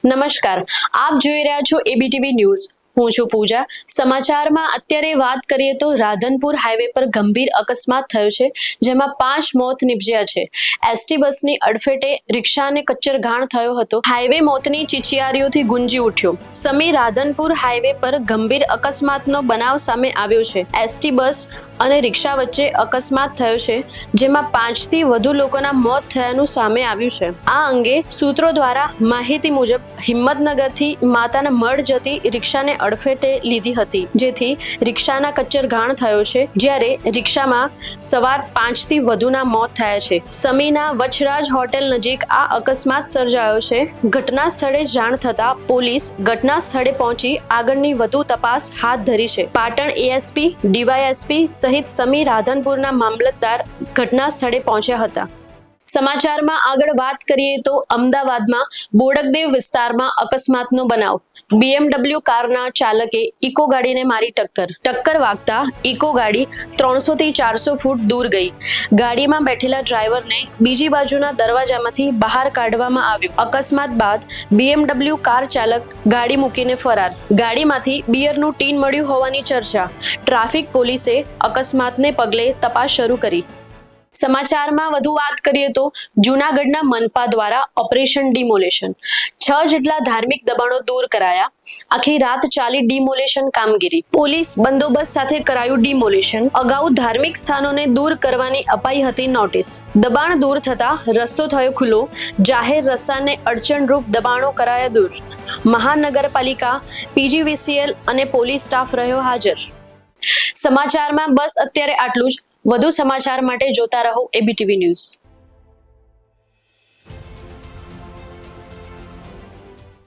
નમસ્કાર, આપ જોઈ રહ્યા છો એબીટીવી ન્યૂઝ। હું છું પૂજા। સમાચારમાં અત્યારે વાત કરીએ તો રાધનપુર હાઈવે પર ગંભીર અકસ્માત થયો છે, જેમાં 5 મોત નિપજ્યા છે। એસટી બસની અડફેટે રિક્ષાને કચ્ચરઘાણ થયો હતો। હાઈવે મોતની ચીચિયારીઓથી ગુંજી ઉઠ્યો। સમી રાધનપુર હાઈવે પર ગંભીર અકસ્માતનો બનાવ સામે આવ્યો છે। એસટી બસ અને રિક્ષા વચ્ચે અકસ્માત થયો છે, જેમાં 5 થી વધુ લોકોના મોત થયાનું સામે આવ્યું છે। આ અંગે સૂત્રો દ્વારા માહિતી મુજબ હિંમતનગરથી માતાના મઢ જતી રિક્ષાને અડફેટે લીધી હતી, જેથી રિક્ષાના કચ્ચરઘાણ થયો છે, જ્યારે રિક્ષામાં સવાર 5 થી વધુના મોત થયા છે। સમીના વચરાજ હોટેલ નજીક આ અકસ્માત સર્જાયો છે। ઘટના સ્થળે જાણ થતા પોલીસ ઘટના સ્થળે પહોંચી આગળની વધુ તપાસ હાથ ધરી છે। પાટણ એએસપી, ડીવાયએસપી સહિત સમી રાધનપુરના મામલતદાર ઘટના સ્થળે પહોંચ્યા હતા। સમાચારમાં આગળ વાત કરીએ તો અમદાવાદમાં બોડકદેવ વિસ્તારમાં અકસ્માતનો બનાવ। BMW કારના ચાલકે ઇકો ગાડીને મારી ટક્કર વાગતા ઇકો ગાડી 300 થી 400 ફૂટ દૂર ગઈ। ગાડીમાં બેઠેલા ડ્રાઈવરને બીજી બાજુના દરવાજામાંથી બહાર કાઢવામાં આવ્યો। અકસ્માત બાદ BMW કાર ચાલક ગાડી મૂકીને ફરાર। ગાડીમાંથી બિયરનું ટીન મળ્યું હોવાની ચર્ચા। ટ્રાફિક પોલીસે અકસ્માતને પગલે તપાસ શરૂ કરી। સમાચારમાં વધુ વાત કરીએ તો જૂનાગઢના મનપા દ્વારા ઓપરેશન ડિમોલેશન। 6 જેટલા ધાર્મિક દબાણો દૂર કરાયા। આખી રાત ચાલી ડિમોલેશન કામગીરી। પોલીસ બંદોબસ્ત સાથે કરાયું ડિમોલેશન। અગાઉ ધાર્મિક સ્થાનોને દૂર કરવાની અપાઈ હતી નોટિસ। દબાણ દૂર થતા રસ્તો થયો ખુલ્લો। જાહેર રસ્તાને અડચણરૂપ દબાણો કરાયા દૂર। મહાનગરપાલિકા, PGVCL અને પોલીસ સ્ટાફ રહ્યો હાજર। સમાચારમાં બસ અત્યારે આટલું જ। વધુ સમાચાર માટે જોતા રહો એબીટીવી ન્યૂઝ।